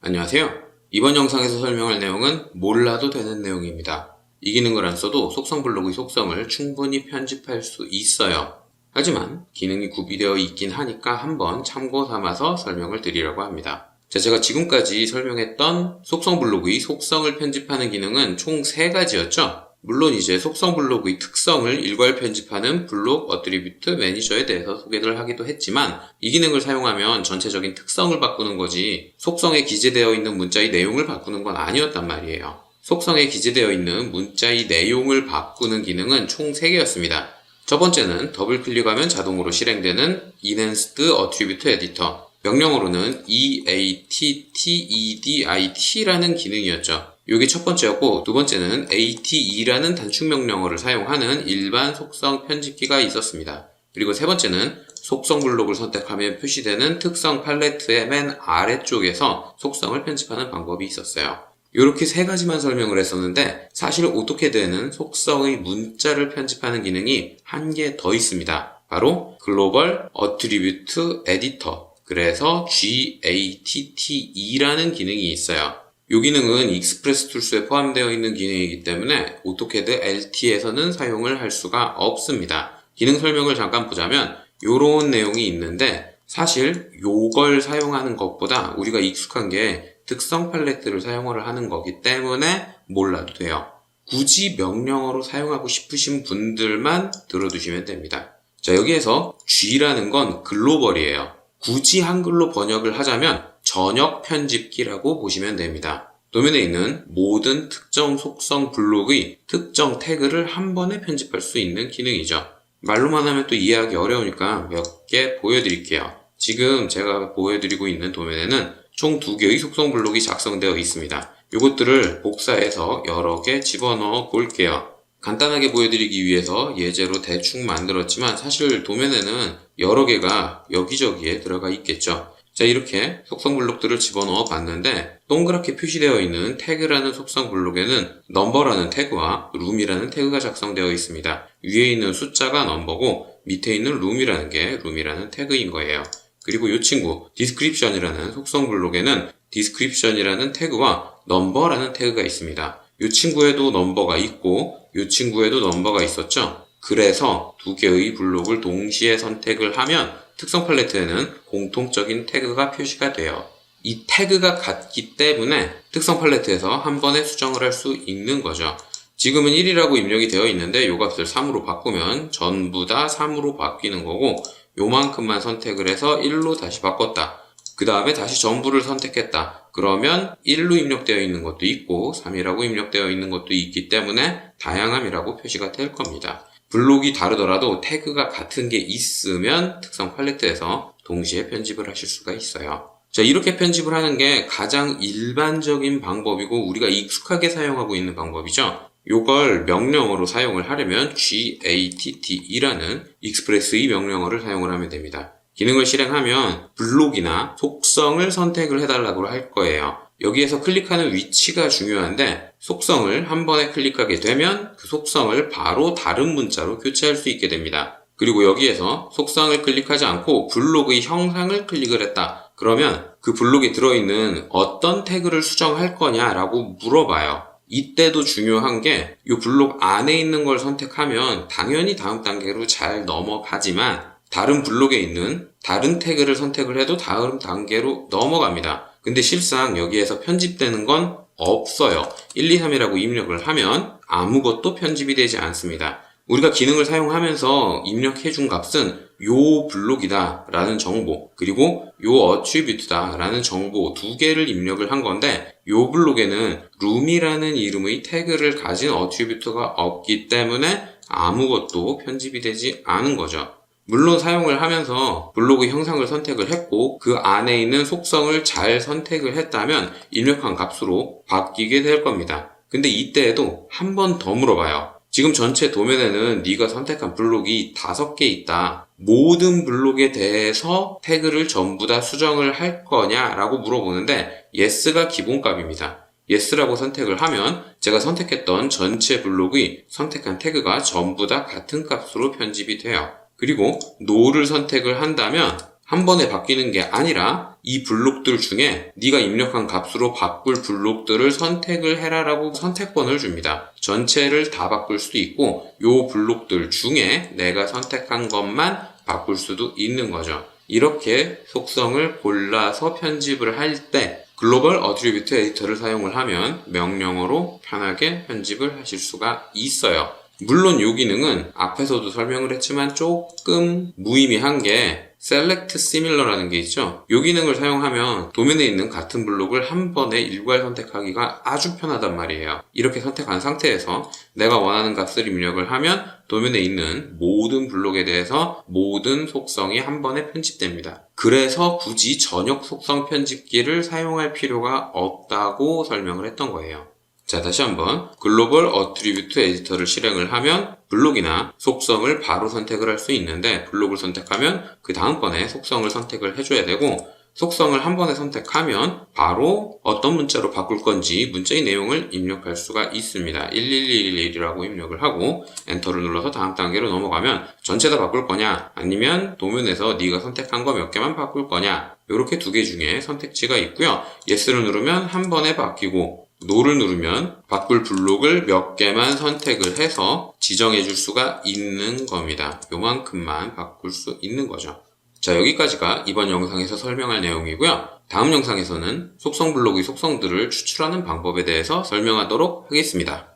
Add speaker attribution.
Speaker 1: 안녕하세요. 이번 영상에서 설명할 내용은 몰라도 되는 내용입니다. 이 기능을 안 써도 속성 블록의 속성을 충분히 편집할 수 있어요. 하지만 기능이 구비되어 있긴 하니까 한번 참고 삼아서 설명을 드리려고 합니다. 제가 지금까지 설명했던 속성 블록의 속성을 편집하는 기능은 총 3가지였죠. 물론 이제 속성 블록의 특성을 일괄 편집하는 블록 어트리뷰트 매니저에 대해서 소개를 하기도 했지만 이 기능을 사용하면 전체적인 특성을 바꾸는 거지 속성에 기재되어 있는 문자의 내용을 바꾸는 건 아니었단 말이에요. 속성에 기재되어 있는 문자의 내용을 바꾸는 기능은 총 3개였습니다. 첫 번째는 더블 클릭하면 자동으로 실행되는 Enhanced Attribute Editor, 명령어로는 EATTEDIT라는 기능이었죠. 이게 첫 번째였고, 두 번째는 ATE라는 단축 명령어를 사용하는 일반 속성 편집기가 있었습니다. 그리고 세 번째는 속성 블록을 선택하면 표시되는 특성 팔레트의 맨 아래쪽에서 속성을 편집하는 방법이 있었어요. 이렇게 3가지만 설명을 했었는데 사실 오토캐드에는 속성의 문자를 편집하는 기능이 한 개 더 있습니다. 바로 글로벌 어트리뷰트 에디터, 그래서 GATTE라는 기능이 있어요. 이 기능은 익스프레스 툴스에 포함되어 있는 기능이기 때문에 오토캐드 LT에서는 사용을 할 수가 없습니다. 기능 설명을 잠깐 보자면 이런 내용이 있는데 사실 이걸 사용하는 것보다 우리가 익숙한 게 특성 팔레트를 사용을 하는 거기 때문에 몰라도 돼요. 굳이 명령어로 사용하고 싶으신 분들만 들어두시면 됩니다. 자, 여기에서 G라는 건 글로벌이에요. 굳이 한글로 번역을 하자면 전역 편집기라고 보시면 됩니다. 도면에 있는 모든 특정 속성 블록의 특정 태그를 한 번에 편집할 수 있는 기능이죠. 말로만 하면 또 이해하기 어려우니까 몇 개 보여드릴게요. 지금 제가 보여드리고 있는 도면에는 총 2개의 속성 블록이 작성되어 있습니다. 이것들을 복사해서 여러 개 집어넣어 볼게요. 간단하게 보여드리기 위해서 예제로 대충 만들었지만 사실 도면에는 여러 개가 여기저기에 들어가 있겠죠. 자, 이렇게 속성 블록들을 집어넣어 봤는데 동그랗게 표시되어 있는 태그라는 속성 블록에는 넘버라는 태그와 룸이라는 태그가 작성되어 있습니다. 위에 있는 숫자가 넘버고 밑에 있는 룸이라는 게 룸이라는 태그인 거예요. 그리고 이 친구 description이라는 속성 블록에는 description이라는 태그와 넘버라는 태그가 있습니다. 이 친구에도 넘버가 있고 이 친구에도 넘버가 있었죠. 그래서 2개의 블록을 동시에 선택을 하면 특성 팔레트에는 공통적인 태그가 표시가 돼요. 이 태그가 같기 때문에 특성 팔레트에서 한 번에 수정을 할 수 있는 거죠. 지금은 1이라고 입력이 되어 있는데 요 값을 3으로 바꾸면 전부 다 3으로 바뀌는 거고 요만큼만 선택을 해서 1로 다시 바꿨다. 그 다음에 다시 전부를 선택했다. 그러면 1로 입력되어 있는 것도 있고 3이라고 입력되어 있는 것도 있기 때문에 다양함이라고 표시가 될 겁니다. 블록이 다르더라도 태그가 같은 게 있으면 특성 팔레트에서 동시에 편집을 하실 수가 있어요. 자, 이렇게 편집을 하는 게 가장 일반적인 방법이고 우리가 익숙하게 사용하고 있는 방법이죠. 이걸 명령어로 사용을 하려면 GATTE라는 익스프레스의 명령어를 사용을 하면 됩니다. 기능을 실행하면 블록이나 속성을 선택을 해달라고 할 거예요. 여기에서 클릭하는 위치가 중요한데 속성을 한 번에 클릭하게 되면 그 속성을 바로 다른 문자로 교체할 수 있게 됩니다. 그리고 여기에서 속성을 클릭하지 않고 블록의 형상을 클릭을 했다. 그러면 그 블록에 들어있는 어떤 태그를 수정할 거냐라고 물어봐요. 이때도 중요한 게 이 블록 안에 있는 걸 선택하면 당연히 다음 단계로 잘 넘어가지만 다른 블록에 있는 다른 태그를 선택을 해도 다음 단계로 넘어갑니다. 근데 실상 여기에서 편집되는 건 없어요. 1, 2, 3이라고 입력을 하면 아무것도 편집이 되지 않습니다. 우리가 기능을 사용하면서 입력해준 값은 요 블록이다 라는 정보, 그리고 요 어트리뷰트다 라는 정보 2개를 입력을 한 건데 요 블록에는 룸이라는 이름의 태그를 가진 어트리뷰트가 없기 때문에 아무것도 편집이 되지 않은 거죠. 물론 사용을 하면서 블록의 형상을 선택을 했고 그 안에 있는 속성을 잘 선택을 했다면 입력한 값으로 바뀌게 될 겁니다. 근데 이때에도 한 번 더 물어봐요. 지금 전체 도면에는 네가 선택한 블록이 5개 있다. 모든 블록에 대해서 태그를 전부 다 수정을 할 거냐 라고 물어보는데 yes가 기본값입니다. yes라고 선택을 하면 제가 선택했던 전체 블록의 선택한 태그가 전부 다 같은 값으로 편집이 돼요. 그리고 no를 선택을 한다면 한 번에 바뀌는 게 아니라 이 블록들 중에 네가 입력한 값으로 바꿀 블록들을 선택을 해라라고 선택권을 줍니다. 전체를 다 바꿀 수도 있고 요 블록들 중에 내가 선택한 것만 바꿀 수도 있는 거죠. 이렇게 속성을 골라서 편집을 할 때 글로벌 어트리뷰트 에디터를 사용을 하면 명령어로 편하게 편집을 하실 수가 있어요. 물론 이 기능은 앞에서도 설명을 했지만 조금 무의미한 게 Select Similar라는 게 있죠. 이 기능을 사용하면 도면에 있는 같은 블록을 한 번에 일괄 선택하기가 아주 편하단 말이에요. 이렇게 선택한 상태에서 내가 원하는 값을 입력을 하면 도면에 있는 모든 블록에 대해서 모든 속성이 한 번에 편집됩니다. 그래서 굳이 전역 속성 편집기를 사용할 필요가 없다고 설명을 했던 거예요. 자, 다시 한번 글로벌 어트리뷰트 에디터를 실행을 하면 블록이나 속성을 바로 선택을 할 수 있는데 블록을 선택하면 그 다음번에 속성을 선택을 해줘야 되고 속성을 한 번에 선택하면 바로 어떤 문자로 바꿀 건지 문자의 내용을 입력할 수가 있습니다. 11111이라고 입력을 하고 엔터를 눌러서 다음 단계로 넘어가면 전체 다 바꿀 거냐 아니면 도면에서 네가 선택한 거 몇 개만 바꿀 거냐 이렇게 두 개 중에 선택지가 있고요. Yes를 누르면 한 번에 바뀌고 No를 누르면 바꿀 블록을 몇 개만 선택을 해서 지정해 줄 수가 있는 겁니다. 요만큼만 바꿀 수 있는 거죠. 자, 여기까지가 이번 영상에서 설명할 내용이고요. 다음 영상에서는 속성 블록의 속성들을 추출하는 방법에 대해서 설명하도록 하겠습니다.